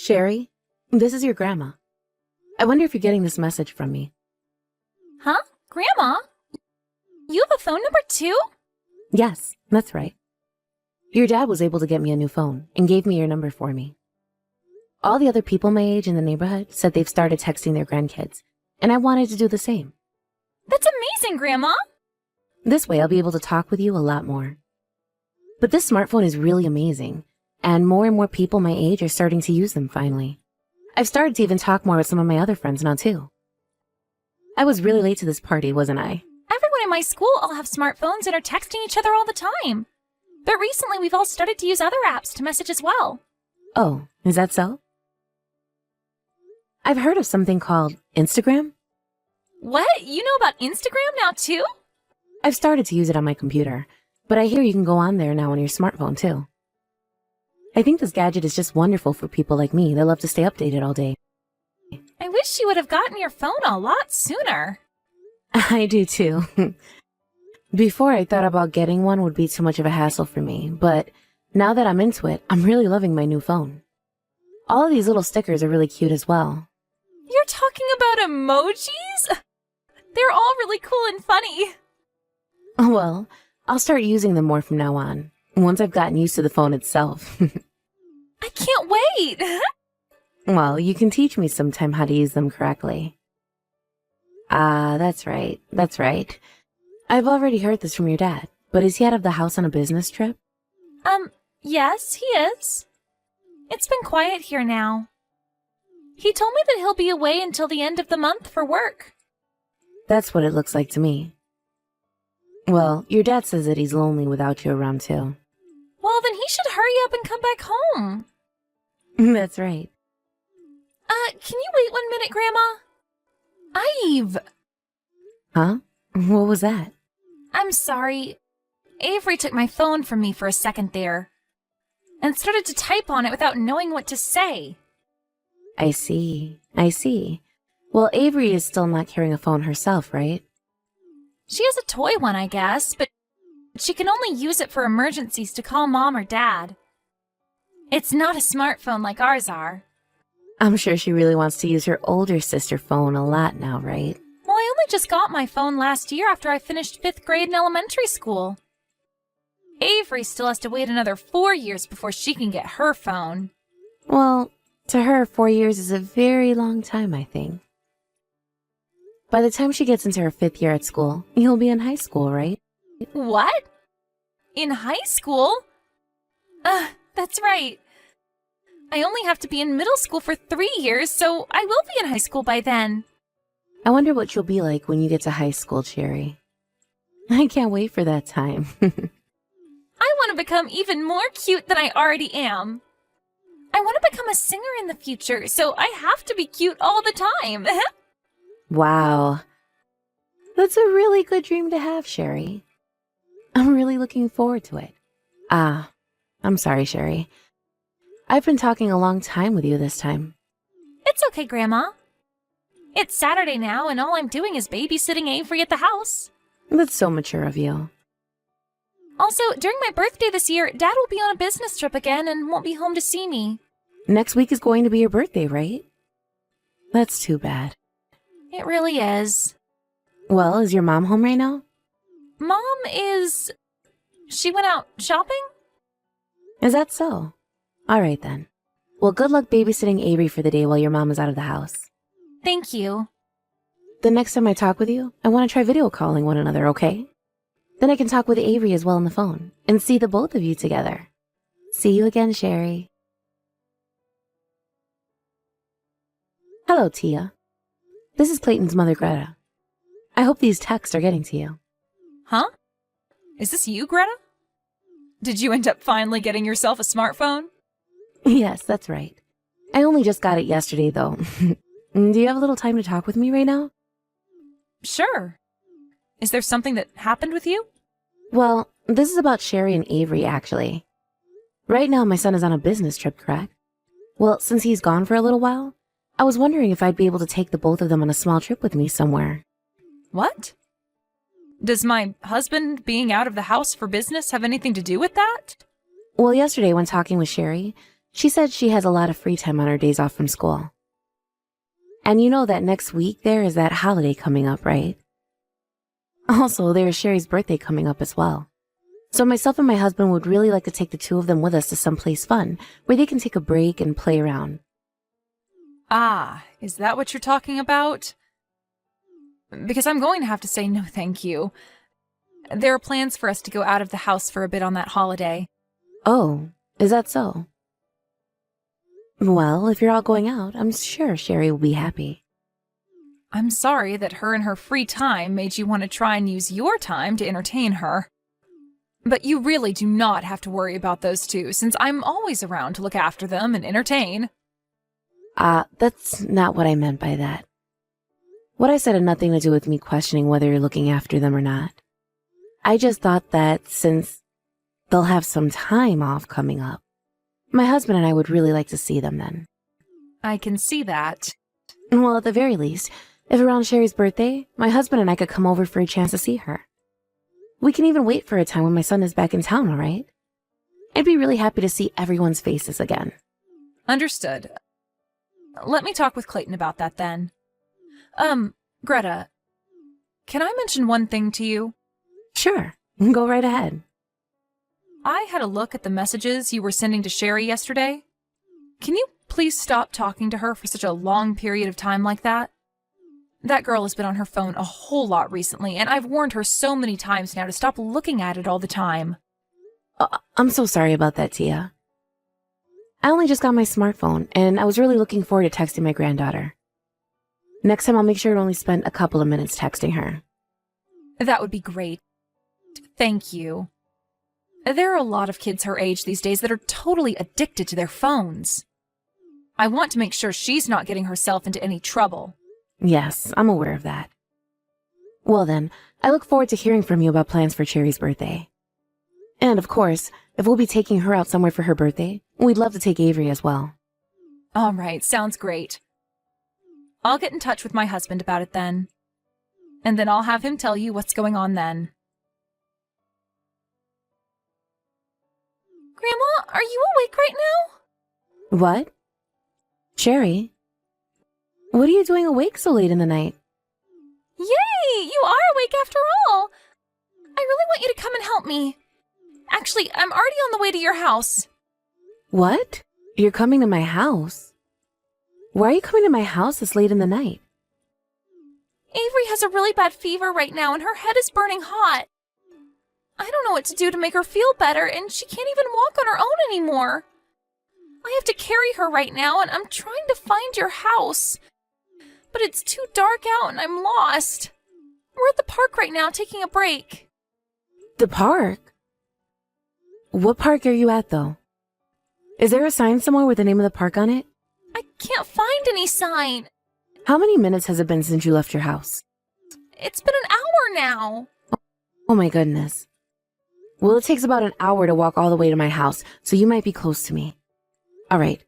Sherry, this is your grandma. I wonder if you're getting this message from me. Huh? Grandma? You have a phone number too? Yes, that's right. Your dad was able to get me a new phone and gave me your number for me. All the other people my age in the neighborhood said they've started texting their grandkids, and I wanted to do the same. That's amazing, Grandma! This way I'll be able to talk with you a lot more. But this smartphone is really amazing, and more people my age are starting to use them finally. I've started to even talk more with some of my other friends now too. I was really late to this party, wasn't I? Everyone in my school all have smartphones and are texting each other all the time. But recently we've all started to use other apps to message as well. Oh, is that so? I've heard of something called Instagram. What? You know about Instagram now too? I've started to use it on my computer, but I hear you can go on there now on your smartphone too. I think this gadget is just wonderful for people like me that love to stay updated all day. I wish you would have gotten your phone a lot sooner. I do too. Before I thought about getting one would be too much of a hassle for me, but now that I'm into it, I'm really loving my new phone. All of these little stickers are really cute as well. You're talking about emojis? They're all really cool and funny. Well, I'll start using them more from now on, once I've gotten used to the phone itself. I can't wait! Well, you can teach me sometime how to use them correctly. Ah, that's right. I've already heard this from your dad, but is he out of the house on a business trip? Yes, he is. It's been quiet here now. He told me that he'll be away until the end of the month for work. That's what it looks like to me. Well, your dad says that he's lonely without you around too. Well, then he should hurry up and come back home. That's right. Can you wait 1 minute, Grandma? Ive! Huh? What was that? I'm sorry. Avery took my phone from me for a second there and started to type on it without knowing what to say. I see. Well, Avery is still not carrying a phone herself, right? She has a toy one, I guess, but she can only use it for emergencies to call Mom or Dad. It's not a smartphone like ours are. I'm sure she really wants to use her older sister phone a lot now, right? Well, I only just got my phone last year after I finished 5th grade in elementary school. Avery still has to wait another 4 years before she can get her phone. Well, to her, 4 years is a very long time, I think. By the time she gets into her 5th year at school, you'll be in high school, right? What? In high school? That's right. I only have to be in middle school for 3 years, so I will be in high school by then. I wonder what you'll be like when you get to high school, Cherry. I can't wait for that time. I want to become even more cute than I already am. I want to become a singer in the future, so I have to be cute all the time. Wow. That's a really good dream to have, Sherry. I'm really looking forward to it. I'm sorry, Sherry. I've been talking a long time with you this time. It's okay, Grandma. It's Saturday now, and all I'm doing is babysitting Avery at the house. That's so mature of you. Also, during my birthday this year, Dad will be on a business trip again and won't be home to see me. Next week is going to be your birthday, right? That's too bad. It really is. Well, is your mom home right now? Mom is... She went out shopping? Is that so? All right, then. Well, good luck babysitting Avery for the day while your mom is out of the house. Thank you. The next time I talk with you, I want to try video calling one another, okay? Then I can talk with Avery as well on the phone and see the both of you together. See you again, Sherry. Hello, Tia. This is Clayton's mother, Greta. I hope these texts are getting to you. Huh? Is this you, Greta? Did you end up finally getting yourself a smartphone? Yes, that's right. I only just got it yesterday, though. Do you have a little time to talk with me right now? Sure. Is there something that happened with you? Well, this is about Sherry and Avery, actually. Right now, my son is on a business trip, correct? Well, since he's gone for a little while, I was wondering if I'd be able to take the both of them on a small trip with me somewhere. What? Does my husband being out of the house for business have anything to do with that? Well, yesterday when talking with Sherry, She said she has a lot of free time on her days off from school. And you know that next week there is that holiday coming up, right? Also, there is Sherry's birthday coming up as well. So myself and my husband would really like to take the two of them with us to someplace fun, where they can take a break and play around. Ah, is that what you're talking about? Because I'm going to have to say no thank you. There are plans for us to go out of the house for a bit on that holiday. Oh, is that so? Well, if you're all going out, I'm sure Sherry will be happy. I'm sorry that her and her free time made you want to try and use your time to entertain her. But you really do not have to worry about those two, since I'm always around to look after them and entertain. That's not what I meant by that. What I said had nothing to do with me questioning whether you're looking after them or not. I just thought that since they'll have some time off coming up, my husband and I would really like to see them then. I can see that. Well, at the very least, if around Sherry's birthday, my husband and I could come over for a chance to see her. We can even wait for a time when my son is back in town, all right? I'd be really happy to see everyone's faces again. Understood. Let me talk with Clayton about that then. Greta, can I mention one thing to you? Sure, go right ahead. I had a look at the messages you were sending to Sherry yesterday. Can you please stop talking to her for such a long period of time like that? That girl has been on her phone a whole lot recently, and I've warned her so many times now to stop looking at it all the time. I'm so sorry about that, Tia. I only just got my smartphone, and I was really looking forward to texting my granddaughter. Next time I'll make sure to only spend a couple of minutes texting her. That would be great. Thank you. There are a lot of kids her age these days that are totally addicted to their phones. I want to make sure she's not getting herself into any trouble. Yes, I'm aware of that. Well then, I look forward to hearing from you about plans for Cherry's birthday. And of course, if we'll be taking her out somewhere for her birthday, we'd love to take Avery as well. All right, sounds great. I'll get in touch with my husband about it then. And then I'll have him tell you what's going on then. Grandma, are you awake right now? What? Cherry? What are you doing awake so late in the night? Yay! You are awake after all! I really want you to come and help me. Actually, I'm already on the way to your house. What? You're coming to my house? Why are you coming to my house this late in the night? Avery has a really bad fever right now and her head is burning hot. I don't know what to do to make her feel better, and she can't even walk on her own anymore. I have to carry her right now, and I'm trying to find your house. But it's too dark out and I'm lost. We're at the park right now taking a break. The park? What park are you at, though? Is there a sign somewhere with the name of the park on it? I can't find any sign. How many minutes has it been since you left your house? It's been an hour now. Oh my goodness. Well, it takes about an hour to walk all the way to my house, so you might be close to me. All right.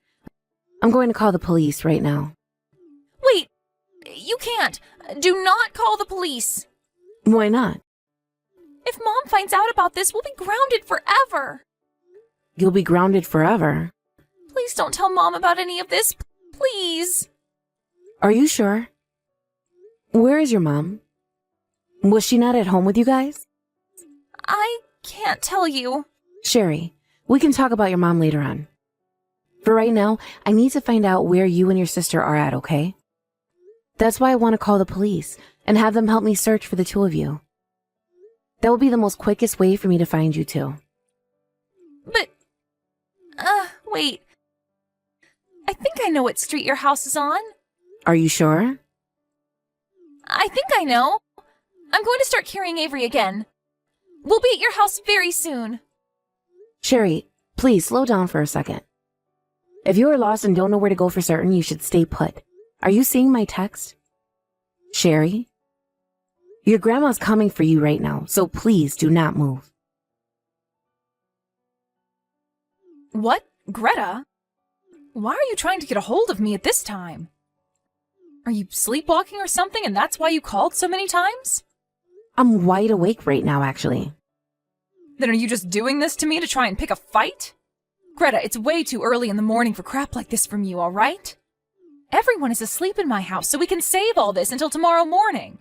I'm going to call the police right now. Wait, you can't. Do not call the police. Why not? If Mom finds out about this, we'll be grounded forever. You'll be grounded forever. Please don't tell Mom about any of this. Please. Are you sure? Where is your mom? Was she not at home with you guys? I can't tell you. Sherry, we can talk about your mom later on. For right now, I need to find out where you and your sister are at, okay? That's why I want to call the police and have them help me search for the two of you. That will be the most quickest way for me to find you two. But, wait. I think I know what street your house is on. Are you sure? I think I know. I'm going to start carrying Avery again. We'll be at your house very soon. Sherry, please slow down for a second. If you are lost and don't know where to go for certain, you should stay put. Are you seeing my text? Sherry? Your grandma's coming for you right now, so please do not move. What? Greta? Why are you trying to get a hold of me at this time? Are you sleepwalking or something and that's why you called so many times? I'm wide awake right now, actually. Then are you just doing this to me to try and pick a fight? Greta, it's way too early in the morning for crap like this from you, all right? Everyone is asleep in my house, so we can save all this until tomorrow morning.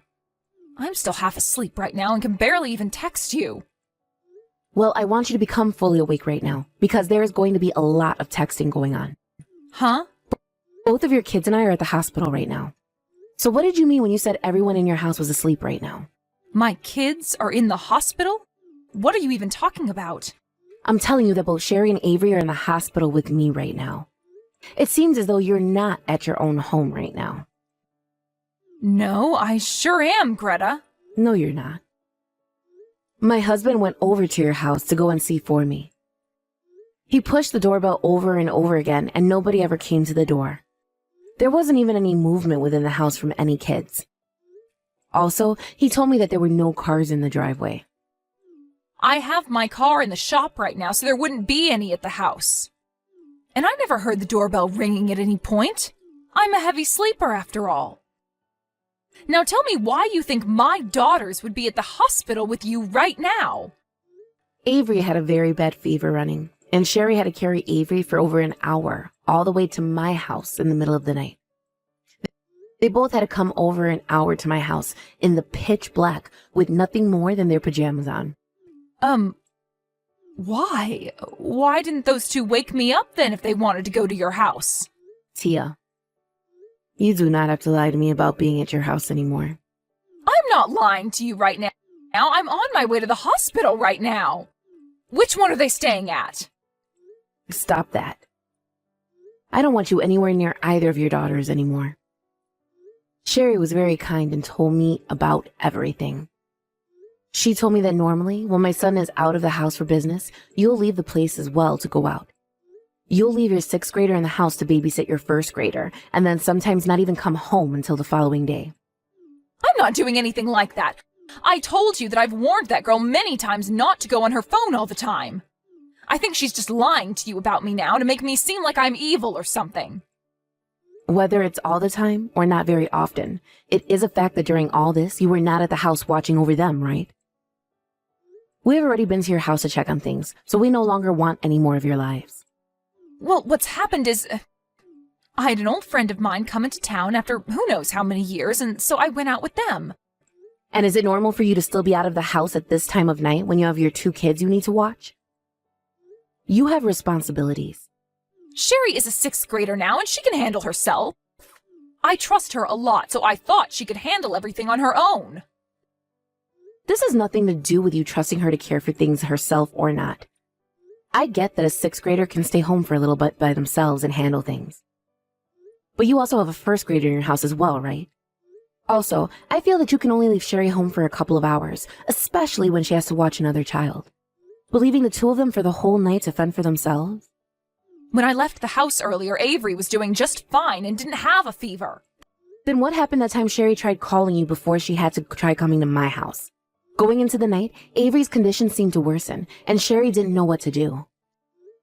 I'm still half asleep right now and can barely even text you. Well, I want you to become fully awake right now, because there is going to be a lot of texting going on. Huh? Both of your kids and I are at the hospital right now. So what did you mean when you said everyone in your house was asleep right now? My kids are in the hospital? What are you even talking about? I'm telling you that both Sherry and Avery are in the hospital with me right now. It seems as though you're not at your own home right now. No, I sure am, Greta. No, you're not. My husband went over to your house to go and see for me. He pushed the doorbell over and over again, and nobody ever came to the door. There wasn't even any movement within the house from any kids. Also, he told me that there were no cars in the driveway. I have my car in the shop right now, so there wouldn't be any at the house. And I never heard the doorbell ringing at any point. I'm a heavy sleeper after all. Now tell me why you think my daughters would be at the hospital with you right now. Avery had a very bad fever running, and Sherry had to carry Avery for over an hour, all the way to my house in the middle of the night. They both had to come over an hour to my house in the pitch black with nothing more than their pajamas on. Why? Why didn't those two wake me up then if they wanted to go to your house? Tia, you do not have to lie to me about being at your house anymore. I'm not lying to you right now. I'm on my way to the hospital right now. Which one are they staying at? Stop that. I don't want you anywhere near either of your daughters anymore. Sherry was very kind and told me about everything. She told me that normally, when my son is out of the house for business, you'll leave the place as well to go out. You'll leave your 6th grader in the house to babysit your 1st grader, and then sometimes not even come home until the following day. I'm not doing anything like that. I told you that I've warned that girl many times not to go on her phone all the time. I think she's just lying to you about me now to make me seem like I'm evil or something. Whether it's all the time or not very often, it is a fact that during all this, you were not at the house watching over them, right? We've already been to your house to check on things, so we no longer want any more of your lives. Well, what's happened is... I had an old friend of mine come into town after who knows how many years, and so I went out with them. And is it normal for you to still be out of the house at this time of night when you have your 2 kids you need to watch? You have responsibilities. Sherry is a 6th grader now, and she can handle herself. I trust her a lot, so I thought she could handle everything on her own. This has nothing to do with you trusting her to care for things herself or not. I get that a 6th grader can stay home for a little bit by themselves and handle things. But you also have a 1st grader in your house as well, right? Also, I feel that you can only leave Sherry home for a couple of hours, especially when she has to watch another child. But leaving the 2 of them for the whole night to fend for themselves? When I left the house earlier, Avery was doing just fine and didn't have a fever. Then what happened that time Sherry tried calling you before she had to try coming to my house? Going into the night, Avery's condition seemed to worsen, and Sherry didn't know what to do.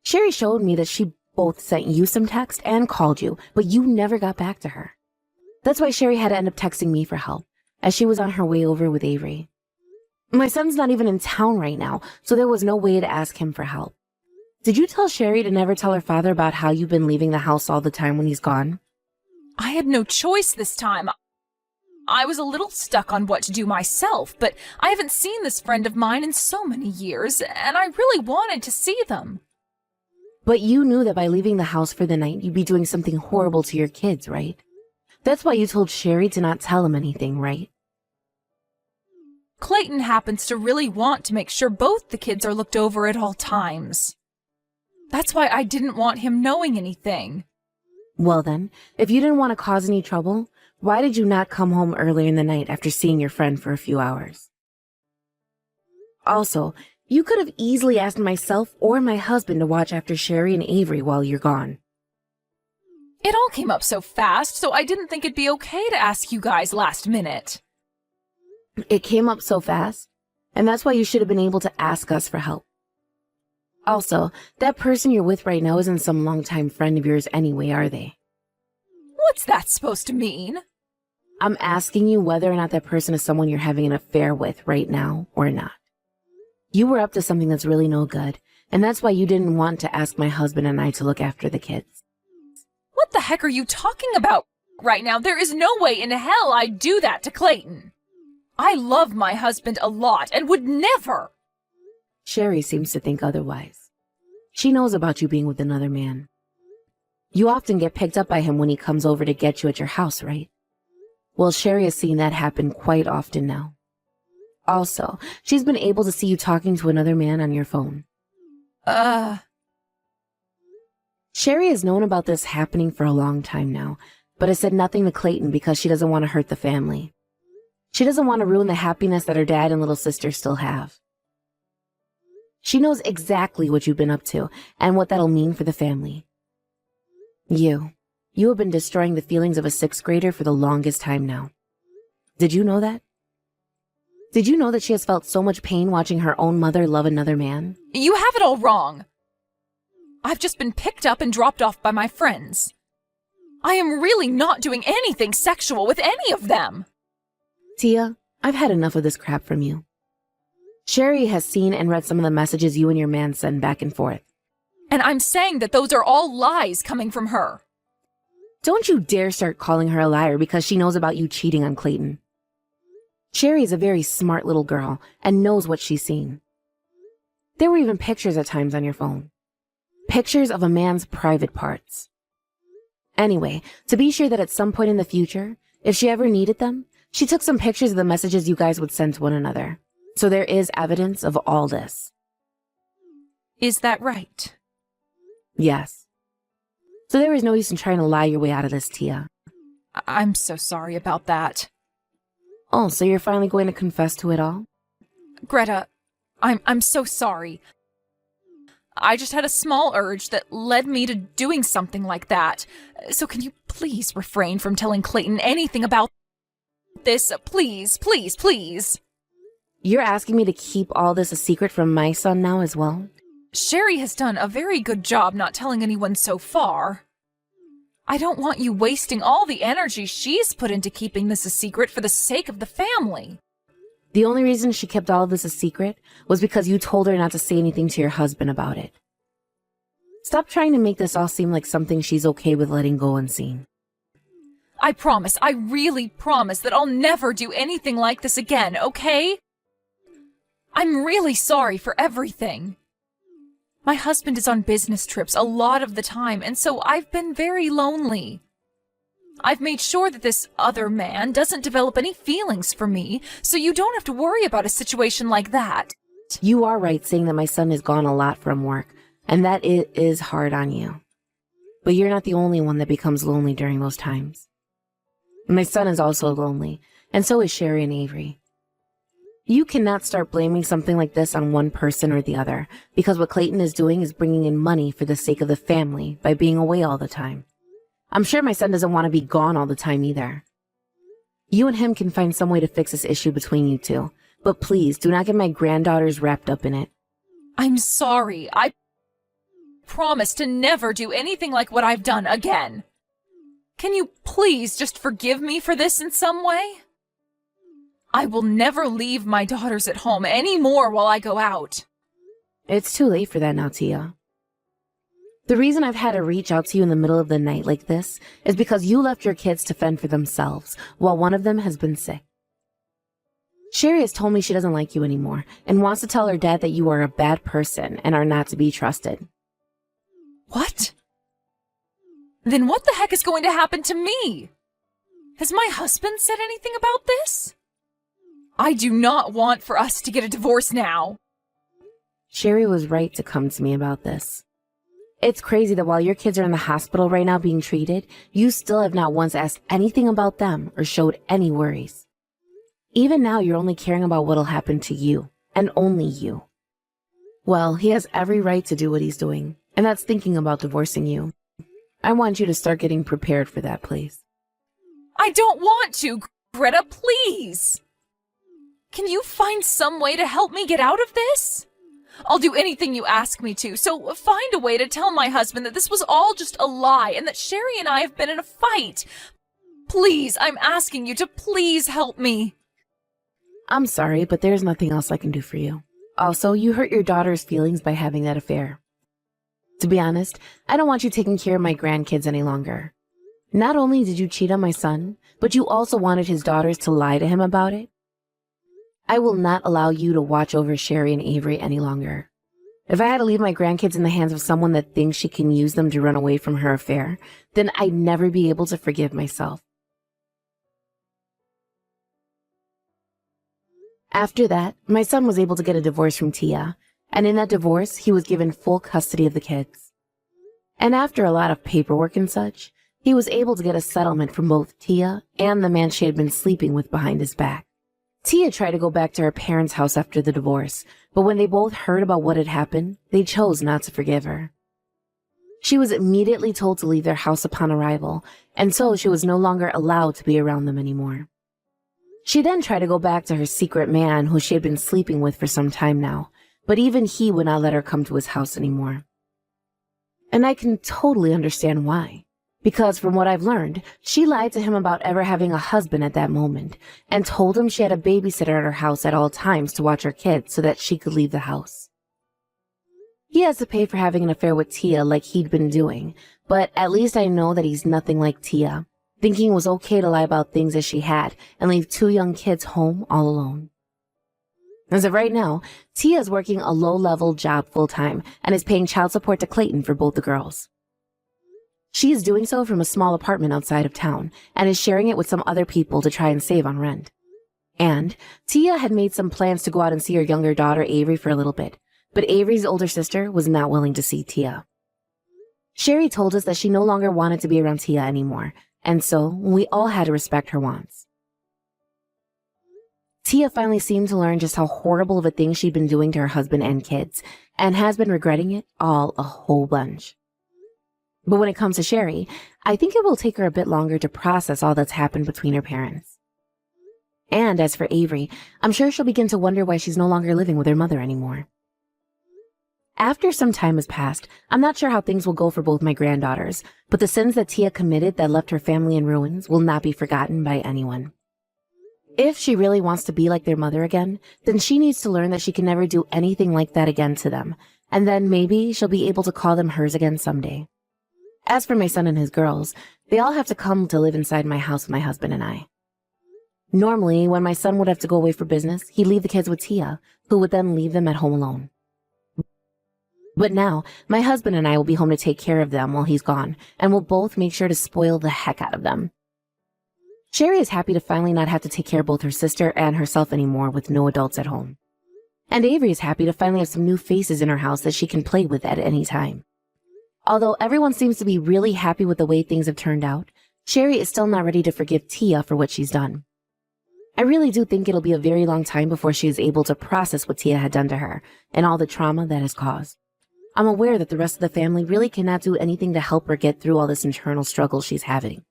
Sherry showed me that she both sent you some text and called you, but you never got back to her. That's why Sherry had to end up texting me for help, as she was on her way over with Avery. My son's not even in town right now, so there was no way to ask him for help. Did you tell Sherry to never tell her father about how you've been leaving the house all the time when he's gone? I had no choice this time. I was a little stuck on what to do myself, but I haven't seen this friend of mine in so many years, and I really wanted to see them. But you knew that by leaving the house for the night, you'd be doing something horrible to your kids, right? That's why you told Sherry to not tell him anything, right? Clayton happens to really want to make sure both the kids are looked over at all times. That's why I didn't want him knowing anything. Well then, if you didn't want to cause any trouble, why did you not come home earlier in the night after seeing your friend for a few hours? Also, you could have easily asked myself or my husband to watch after Sherry and Avery while you're gone. It all came up so fast, so I didn't think it'd be okay to ask you guys last minute. It came up so fast, and that's why you should have been able to ask us for help. Also, that person you're with right now isn't some longtime friend of yours anyway, are they? What's that supposed to mean? I'm asking you whether or not that person is someone you're having an affair with right now or not. You were up to something that's really no good, And that's why you didn't want to ask my husband and I to look after the kids. What the heck are you talking about right now? There is no way in hell I'd do that to Clayton. I love my husband a lot and would never. Sherry seems to think otherwise. She knows about you being with another man. You often get picked up by him when he comes over to get you at your house, right? Well, Sherry has seen that happen quite often now. Also, she's been able to see you talking to another man on your phone. Sherry has known about this happening for a long time now, but has said nothing to Clayton because she doesn't want to hurt the family. She doesn't want to ruin the happiness that her dad and little sister still have. She knows exactly what you've been up to and what that'll mean for the family. You have been destroying the feelings of a 6th grader for the longest time now. Did you know that? Did you know that she has felt so much pain watching her own mother love another man? You have it all wrong. I've just been picked up and dropped off by my friends. I am really not doing anything sexual with any of them. Tia, I've had enough of this crap from you. Sherry has seen and read some of the messages you and your man send back and forth. And I'm saying that those are all lies coming from her. Don't you dare start calling her a liar because she knows about you cheating on Clayton. Sherry is a very smart little girl and knows what she's seen. There were even pictures at times on your phone. Pictures of a man's private parts. Anyway, to be sure that at some point in the future, if she ever needed them, she took some pictures of the messages you guys would send to one another. So there is evidence of all this. Is that right? Yes. So there is no use in trying to lie your way out of this, Tia. I'm so sorry about that. Oh, so you're finally going to confess to it all? Greta, I'm so sorry. I just had a small urge that led me to doing something like that. So can you please refrain from telling Clayton anything about this? Please, please, please. You're asking me to keep all this a secret from my son now as well? Sherry has done a very good job not telling anyone so far. I don't want you wasting all the energy she's put into keeping this a secret for the sake of the family. The only reason she kept all of this a secret was because you told her not to say anything to your husband about it. Stop trying to make this all seem like something she's okay with letting go unseen. I promise, I really promise that I'll never do anything like this again, okay? I'm really sorry for everything. My husband is on business trips a lot of the time, and so I've been very lonely. I've made sure that this other man doesn't develop any feelings for me, so you don't have to worry about a situation like that. You are right saying that my son is gone a lot from work, and that it is hard on you. But you're not the only one that becomes lonely during those times. My son is also lonely, and so is Sherry and Avery. You cannot start blaming something like this on one person or the other, because what Clayton is doing is bringing in money for the sake of the family by being away all the time. I'm sure my son doesn't want to be gone all the time either. You and him can find some way to fix this issue between you two, but please do not get my granddaughters wrapped up in it. I'm sorry. I promise to never do anything like what I've done again. Can you please just forgive me for this in some way? I will never leave my daughters at home anymore while I go out. It's too late for that now, Tia. The reason I've had to reach out to you in the middle of the night like this is because you left your kids to fend for themselves while one of them has been sick. Sherry has told me she doesn't like you anymore and wants to tell her dad that you are a bad person and are not to be trusted. What? Then what the heck is going to happen to me? Has my husband said anything about this? I do not want for us to get a divorce now. Sherry was right to come to me about this. It's crazy that while your kids are in the hospital right now being treated, you still have not once asked anything about them or showed any worries. Even now, you're only caring about what'll happen to you, and only you. Well, he has every right to do what he's doing, and that's thinking about divorcing you. I want you to start getting prepared for that, please. I don't want to, Greta, please. Can you find some way to help me get out of this? I'll do anything you ask me to, so find a way to tell my husband that this was all just a lie and that Sherry and I have been in a fight. Please, I'm asking you to please help me. I'm sorry, but there's nothing else I can do for you. Also, you hurt your daughter's feelings by having that affair. To be honest, I don't want you taking care of my grandkids any longer. Not only did you cheat on my son, but you also wanted his daughters to lie to him about it. I will not allow you to watch over Sherry and Avery any longer. If I had to leave my grandkids in the hands of someone that thinks she can use them to run away from her affair, then I'd never be able to forgive myself. After that, my son was able to get a divorce from Tia, and in that divorce, he was given full custody of the kids. And after a lot of paperwork and such, he was able to get a settlement from both Tia and the man she had been sleeping with behind his back. Tia tried to go back to her parents' house after the divorce, but when they both heard about what had happened, they chose not to forgive her. She was immediately told to leave their house upon arrival, and so she was no longer allowed to be around them anymore. She then tried to go back to her secret man who she had been sleeping with for some time now, but even he would not let her come to his house anymore. And I can totally understand why. Because from what I've learned, she lied to him about ever having a husband at that moment, and told him she had a babysitter at her house at all times to watch her kids so that she could leave the house. He has to pay for having an affair with Tia like he'd been doing, but at least I know that he's nothing like Tia, thinking it was okay to lie about things as she had and leave 2 young kids home all alone. As of right now, Tia is working a low-level job full-time and is paying child support to Clayton for both the girls. She is doing so from a small apartment outside of town and is sharing it with some other people to try and save on rent. And Tia had made some plans to go out and see her younger daughter Avery for a little bit, but Avery's older sister was not willing to see Tia. Sherry told us that she no longer wanted to be around Tia anymore, and so we all had to respect her wants. Tia finally seemed to learn just how horrible of a thing she'd been doing to her husband and kids, and has been regretting it all a whole bunch. But when it comes to Sherry, I think it will take her a bit longer to process all that's happened between her parents. And as for Avery, I'm sure she'll begin to wonder why she's no longer living with her mother anymore. After some time has passed, I'm not sure how things will go for both my granddaughters, but the sins that Tia committed that left her family in ruins will not be forgotten by anyone. If she really wants to be like their mother again, then she needs to learn that she can never do anything like that again to them, and then maybe she'll be able to call them hers again someday. As for my son and his girls, they all have to come to live inside my house with my husband and I. Normally, when my son would have to go away for business, he'd leave the kids with Tia, who would then leave them at home alone. But now, my husband and I will be home to take care of them while he's gone, and we'll both make sure to spoil the heck out of them. Sherry is happy to finally not have to take care of both her sister and herself anymore with no adults at home. And Avery is happy to finally have some new faces in her house that she can play with at any time. Although everyone seems to be really happy with the way things have turned out, Sherry is still not ready to forgive Tia for what she's done. I really do think it'll be a very long time before she is able to process what Tia had done to her and all the trauma that has caused. I'm aware that the rest of the family really cannot do anything to help her get through all this internal struggle she's having.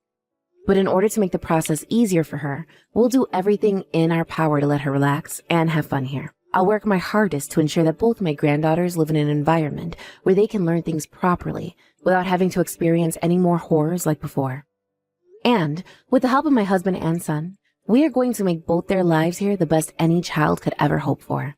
But in order to make the process easier for her, we'll do everything in our power to let her relax and have fun here. I'll work my hardest to ensure that both my granddaughters live in an environment where they can learn things properly without having to experience any more horrors like before. And, with the help of my husband and son, we are going to make both their lives here the best any child could ever hope for.